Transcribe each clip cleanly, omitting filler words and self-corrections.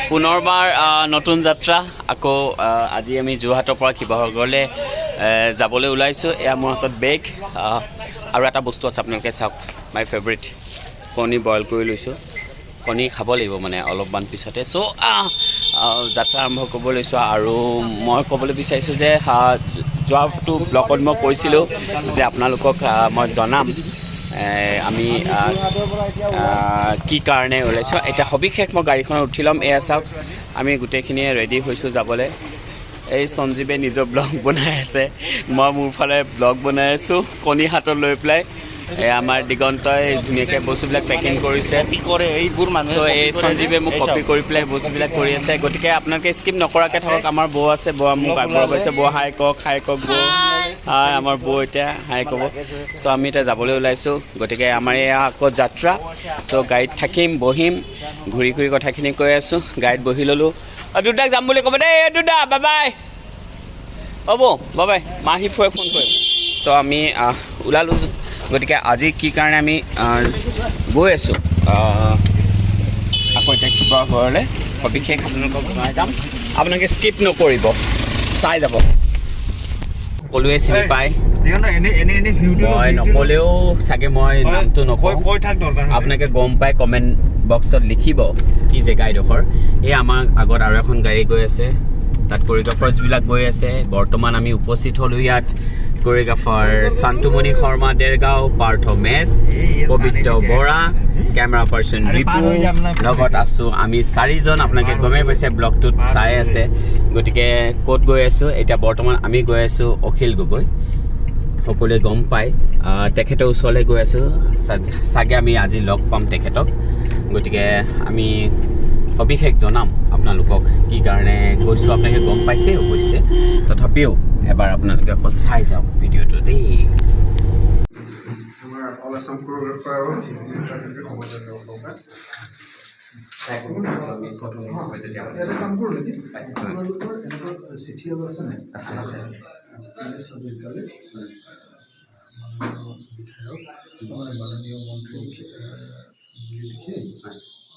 পুনৰবাৰ নতুন যাত্ৰা আকৌ আজি আমি যোৰহাটৰ পৰা শিৱসাগৰলৈ যাবলৈ ওলাইছোঁ। এয়া মোৰ হাতত বেগ আৰু এটা বস্তু আছে, আপোনালোকে চাওক, মাই ফেভৰেট কণী বইল কৰি লৈছোঁ। কণী খাব লাগিব মানে অলপমান পিছতে। চ' যাত্ৰা আৰম্ভ কৰিব লৈছোঁ। আৰু মই ক'বলৈ বিচাৰিছোঁ যে যোৱাটো ব্লগত মই কৈছিলোঁ যে আপোনালোকক মই জনাম আমি কি কাৰণে ওলাইছোঁ। এতিয়া সবিশেষ মই গাড়ীখনত উঠি ল'ম। এয়া চাওক, আমি গোটেইখিনিয়ে ৰেডি হৈছোঁ যাবলৈ। এই সঞ্জীৱে নিজৰ ব্লগ বনাই আছে, মই মোৰ ফালে ব্লগ বনাই আছোঁ কণী হাতত লৈ পেলাই। আমাৰ দিগন্তই ধুনীয়াকৈ বস্তুবিলাক পেকিং কৰিছে। চ' এই সঞ্জীৱে মোক কপি কৰি পেলাই বস্তুবিলাক কৰি আছে। গতিকে আপোনালোকে স্কিপ নকৰাকৈ থাকক। আমাৰ বৌ আছে, বৌ মোক আগবঢ়াব গৈছে। বৌ হাই কওক বৌ। হাই, আমাৰ বৌ এতিয়া হাই ক'ব। চ' আমি এতিয়া যাবলৈ ওলাইছোঁ। গতিকে আমাৰ এয়া আকৌ যাত্ৰা। চ' গাড়ীত থাকিম, বহিম, ঘূৰি ঘূৰি কথাখিনি কৈ আছোঁ। গাড়ীত বহি ল'লোঁ। দুদাক যাম বুলি ক'ব দেই, দুদা বাবাই হ'ব বাবাই, মাহী ফুৰে ফোন কৰিম। চ' আমি ওলালোঁ। গতিকে আজি কি কাৰণে আমি গৈ আছোঁ আকৌ এতিয়া শিৱসাগৰলৈ, সবিশেষ আপোনালোকক জনাই যাম। আপোনালোকে স্কিপ নকৰিব, চাই যাব। সকলোৱে চিনি পায়, মই নক'লেও চাগে মই নামটো নকওঁ, আপোনালোকে গম পায়। কমেণ্ট বক্সত লিখিব কি জেগা এইডোখৰ। এই আমাৰ আগত আৰু এখন গাড়ী গৈ আছে, তাত কৰিগ্ৰাফাৰ্ছবিলাক গৈ আছে। বৰ্তমান আমি উপস্থিত হ'লোঁ ইয়াত। কৰিগ্ৰাফাৰ শান্তমণি শৰ্মা দেৰগাঁও, পাৰ্থ মেছ, পবিত্ৰ বৰা, কেমেৰা পাৰ্চন ৰিপু, লগত আছোঁ আমি চাৰিজন। আপোনালোকে গমেই পাইছে, ব্লগটোত চাই আছে। গতিকে ক'ত গৈ আছোঁ এতিয়া? বৰ্তমান আমি গৈ আছোঁ অখিল গগৈ, সকলোৱে গম পায়। তেখেতৰ ওচৰলৈ গৈ আছোঁ, চাগে আমি আজি লগ পাম তেখেতক। গতিকে আমি সবিশেষ জনাম আপোনালোকক কি কাৰণে গৈছোঁ। আপোনালোকে গম পাইছে অৱশ্যে, তথাপিও এবাৰ আপোনালোকে অকল চাই যাওক ভিডিঅ'টো দেই।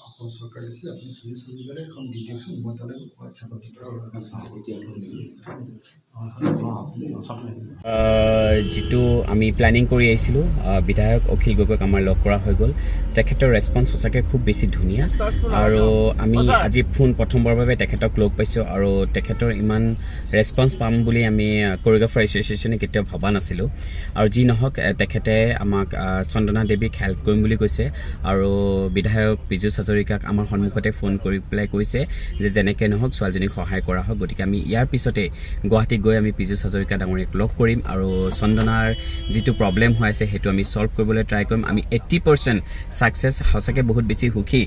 অসম চৰকাৰ লিখি আপুনি পুলিচ অধিকাৰী এখন দি দিয়কচোন, মই তালৈ হোৱাটছএপত দি যিটো আমি প্লেনিং কৰি আহিছিলোঁ, বিধায়ক অখিল গগৈক আমাৰ লগ কৰা হৈ গ'ল। তেখেতৰ ৰেছপন্স সঁচাকৈ খুব বেছি ধুনীয়া। আৰু আমি আজি প্ৰথমবাৰৰ বাবে তেখেতক লগ পাইছোঁ। আৰু তেখেতৰ ইমান ৰেছপন্স পাম বুলি আমি কৰিগ্ৰাফাৰ এছ'চিয়েশ্যনে কেতিয়াও ভবা নাছিলোঁ। আৰু যি নহওক, তেখেতে আমাক চন্দনা দেৱীক হেল্প কৰিম বুলি কৈছে। আৰু বিধায়ক পীযুষ হাজৰিকাক আমাৰ সন্মুখতে ফোন কৰি পেলাই কৈছে যে যেনেকৈ নহওক ছোৱালীজনীক সহায় কৰা হওক। গতিকে আমি ইয়াৰ পিছতে গুৱাহাটীত গৈ আমি পীযুষ হাজৰিকা ডাঙৰীয়াক লগ কৰিম। আৰু চন্দনাৰ যিটো প্ৰব্লেম হৈ আছে সেইটো আমি ছল্ভ কৰিবলৈ ট্ৰাই কৰিম। আমি 80% ছাকচেছ, সঁচাকৈ বহুত বেছি সুখী।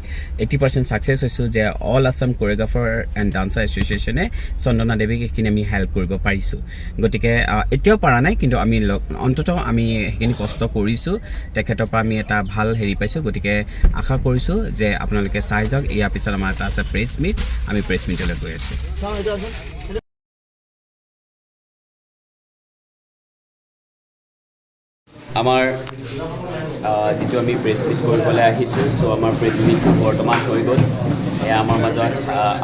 80% ছাকচেছ হৈছোঁ যে all Assam choreographer and dancer এছ'চিয়েশ্যনে চন্দনা দেৱীক এইখিনি আমি হেল্প কৰিব পাৰিছোঁ। গতিকে এতিয়াও পৰা নাই, কিন্তু আমি অন্ততঃ আমি সেইখিনি কষ্ট কৰিছোঁ। তেখেতৰ পৰা আমি এটা ভাল হেৰি পাইছোঁ। গতিকে আশা কৰিছোঁ যে আপোনালোকে চাই যাওক। ইয়াৰ পিছত আমাৰ এটা আছে প্ৰেছ মিট, আমি প্ৰেছ মিটলৈ গৈ আছোঁ। আমাৰ যিটো আমি প্ৰেছ মিট কৰিবলৈ আহিছোঁ, চ' আমাৰ প্ৰেছ মিটটো বৰ্তমান হৈ গ'ল। এয়া আমাৰ মাজত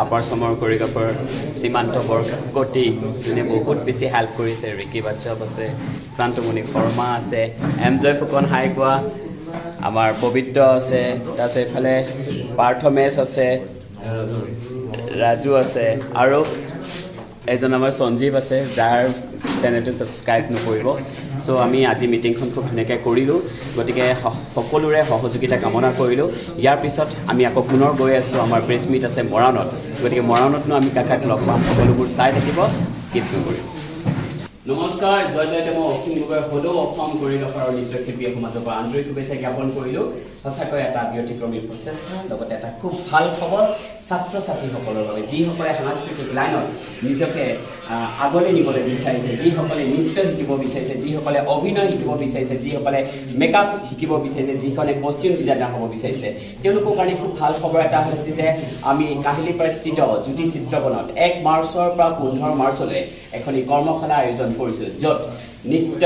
আপাৰ আছামৰ কৰিগ্ৰাফাৰ সীমান্ত বৰকটী, যোনে বহুত বেছি হেল্প কৰিছে। ৰিকি বাচ্চপ আছে, শান্তমণি শৰ্মা আছে, এমজয় ফুকন হাই কোৱা, আমাৰ পবিত্ৰ আছে, তাৰপিছত এইফালে পাৰ্থ মেছ আছে, ৰাজু আছে, আৰু এজন আমাৰ সঞ্জীৱ আছে, যাৰ চেনেলটো ছাবস্ক্ৰাইব নকৰিব। চ' আমি আজি মিটিংখন খুব ধুনীয়াকৈ কৰিলোঁ। গতিকে সকলোৰে সহযোগিতা কামনা কৰিলোঁ। ইয়াৰ পিছত আমি আকৌ পুনৰ গৈ আছোঁ, আমাৰ প্ৰেছ মিট আছে মৰাণত। গতিকে মৰাণতনো আমি কাক লগ পাম, সকলোবোৰ চাই থাকিব, স্কিপ নকৰিব। নমস্কাৰ, জয় জয়তে মই অসীম গগৈ হ'লেও অসম কৰিগ্ৰাফাৰ আৰু নৃত্যশিল্পী সমাজৰ পৰা আন্তৰিক শুভেচ্ছা জ্ঞাপন কৰিলোঁ। সঁচাকৈ এটা ব্যতিক্ৰমী প্ৰচেষ্টা, লগতে এটা খুব ভাল খবৰ ছাত্ৰ ছাত্ৰীসকলৰ বাবে, যিসকলে সাংস্কৃতিক লাইনত নিজকে আগলৈ নিবলৈ বিচাৰিছে, যিসকলে নৃত্য শিকিব বিচাৰিছে, যিসকলে অভিনয় শিকিব বিচাৰিছে, যিসকলে মেকআপ শিকিব বিচাৰিছে, যিসকলে কষ্টিউম ডিজাইনাৰ হ'ব বিচাৰিছে, তেওঁলোকৰ কাৰণে খুব ভাল খবৰ এটা হৈছে যে আমি কাহিলীপাৰাস্থিত জ্যোতি চিত্ৰবনত 1 মাৰ্চৰ পৰা 15 মাৰ্চলৈ এখনি কৰ্মশালা আয়োজন কৰিছোঁ, য'ত নৃত্য,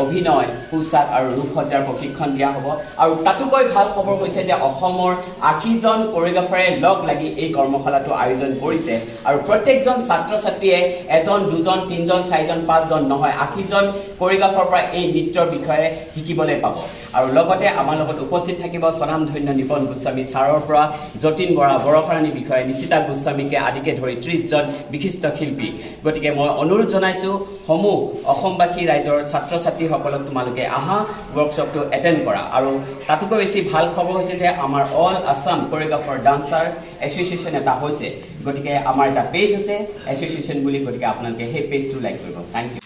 অভিনয় পোচাক আৰু ৰূপসজ্জাৰ প্ৰশিক্ষণ দিয়া হ'ব আৰু তাতোকৈ ভাল খবৰ হৈছে যে অসমৰ 80জন কোৰিওগ্ৰাফাৰে লগ লাগি এই কৰ্মশালাটো আয়োজন কৰিছে আৰু প্ৰত্যেকজন ছাত্ৰ ছাত্ৰীয়ে এজন দুজন তিনজন চাৰিজন পাঁচজন নহয় 80জন কোৰিওগ্ৰাফাৰৰ পৰা এই নৃত্যৰ বিষয়ে শিকিবলৈ পাব আৰু লগতে আমাৰ লগত উপস্থিত থাকিব স্বনামধন্য নিপন গোস্বামী ছাৰৰ পৰা যতীন বৰা বৰফাৰাণী বিষয়ে নিশিতা গোস্বামীকে আদিকে ধৰি 30জন বিশিষ্ট শিল্পী গতিকে মই অনুৰোধ জনাইছোঁ সমূহ অসমবাসী ৰাইজৰ ছাত্ৰ ছাত্ৰীসকলক তোমালোকে আহা ৱৰ্কশ্বপটো এটেণ্ড কৰা আৰু তাতোকৈ বেছি ভাল খবৰ হৈছে যে আমাৰ অল আছাম কোৰিওগ্ৰাফাৰ ডান্সাৰ এছ'চিয়েশ্যন এটা হৈছে গতিকে আমাৰ এটা পেজ আছে এছ'চিয়েশ্যন বুলি গতিকে আপোনালোকে সেই পেজটো লাইক কৰিব থেংক ইউ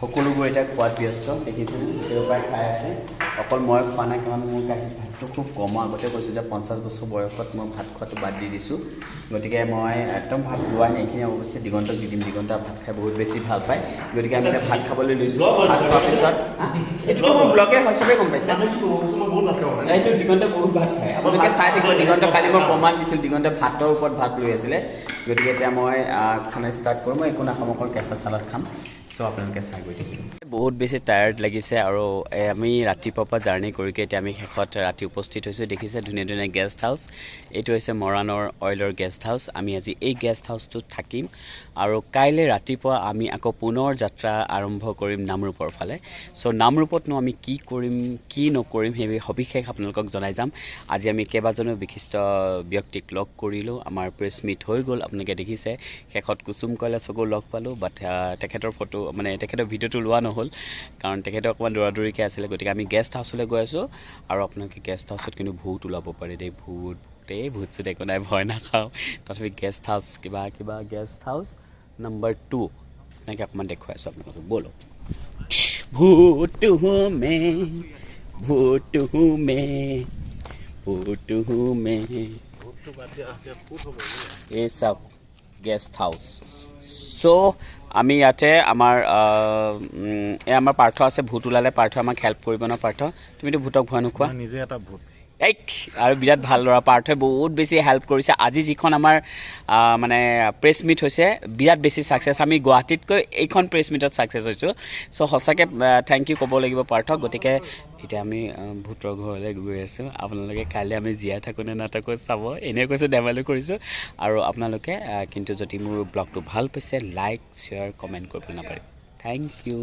সকলোবোৰ এতিয়া খোৱাত ব্যস্ত দেখিছোঁ দেওবাৰে খাই আছে অকল মই খোৱা নাই কাৰণ মোৰ ভাতটো খুব কম আগতে কৈছোঁ যে 50 বছৰ বয়সত মই ভাত খোৱাটো বাদ দি দিছোঁ গতিকে মই একদম ভাত লোৱাই নাই এইখিনি অৱশ্যে দিগন্তক দি দিম দিগন্ত ভাত খাই বহুত বেছি ভাল পায় গতিকে আমি এতিয়া ভাত খাবলৈ লৈছোঁ ভাত খোৱাৰ পিছত এইটো মোৰ ব্লগে হয় চবেই গম পাইছে এইটো দিগন্তে বহুত ভাত খায় আপোনালোকে চাই থাকিব দিগন্ত কালি মই প্ৰমাণ দিছিলোঁ দিগন্তে ভাতৰ ওপৰত ভাত লৈ আছিলে গতিকে এতিয়া মই খানা ষ্টাৰ্ট কৰোঁ মই একো নাখাম অকল কেঁচা চালাড খাম চ' আপোনালোকে চাই গৈ থাকিব বহুত বেছি টায়াৰ্ড লাগিছে আৰু আমি ৰাতিপুৱাৰ পৰা জাৰ্ণি কৰিকে এতিয়া আমি শেষত ৰাতি উপস্থিত হৈছোঁ দেখিছে ধুনীয়া ধুনীয়া গেষ্ট হাউচ এইটো হৈছে মৰাণৰ অইলৰ গেষ্ট হাউচ আমি আজি এই গেষ্ট হাউচটোত থাকিম আৰু কাইলৈ ৰাতিপুৱা আমি আকৌ পুনৰ যাত্ৰা আৰম্ভ কৰিম নামৰূপৰ ফালে চ' নামৰূপতনো আমি কি কৰিম কি নকৰিম সেই সবিশেষ আপোনালোকক জনাই যাম আজি আমি কেইবাজনো বিশিষ্ট ব্যক্তিক লগ কৰিলোঁ আমাৰ প্ৰেছ মিট হৈ গ'ল আপোনালোকে দেখিছে শেষত কুসুম কৈলাশকো লগ পালোঁ বাট তেখেতৰ ফটো মানে তেখেতৰ ভিডিঅ'টো লোৱা নহ'ল কাৰণ তেখেতে অকণমান দৌৰাদৌৰিকৈ আছিলে গতিকে আমি গেষ্ট হাউচলৈ গৈ আছোঁ আৰু আপোনালোকে গেষ্ট হাউচত কিন্তু ভূত ওলাব পাৰে দেই ভূত চুত একো নাই ভয় নাখাওঁ তথাপি গেষ্ট হাউচ কিবা গেষ্ট হাউচ নম্বৰ 2 এনেকৈ অকণমান দেখুৱাই আছোঁ আপোনালোকক ব'লো ভূত হুমে এই চাওক গেষ্ট হাউচ চ' আমি ইয়াতে আমাৰ আমাৰ পাৰ্থ আছে ভূত ওলালে পাৰ্থ আমাক হেল্প কৰিব ন পাৰ্থ তুমিতো ভূতক ভয় নোখোৱা নিজে এটা ভূত আৰু বিৰাট ভাল ল'ৰা পাৰ্থই বহুত বেছি হেল্প কৰিছে আজি যিখন আমাৰ মানে প্ৰেছ মিট হৈছে বিৰাট বেছি ছাকচেছ আমি গুৱাহাটীতকৈ এইখন প্ৰেছ মিটত ছাকচেছ হৈছোঁ চ' সঁচাকৈ থেংক ইউ ক'ব লাগিব পাৰ্থক গতিকে এতিয়া আমি ভূতৰ ঘৰলৈ গৈ আছোঁ আপোনালোকে কাইলৈ আমি জীয়াই থাকোঁ নে নাথাকোঁ চাব এনেই কৈছোঁ ধেমালি কৰিছোঁ আৰু আপোনালোকে কিন্তু যদি মোৰ ব্লগটো ভাল পাইছে লাইক শ্বেয়াৰ কমেণ্ট কৰিবলৈ নাপাহৰিব থেংক ইউ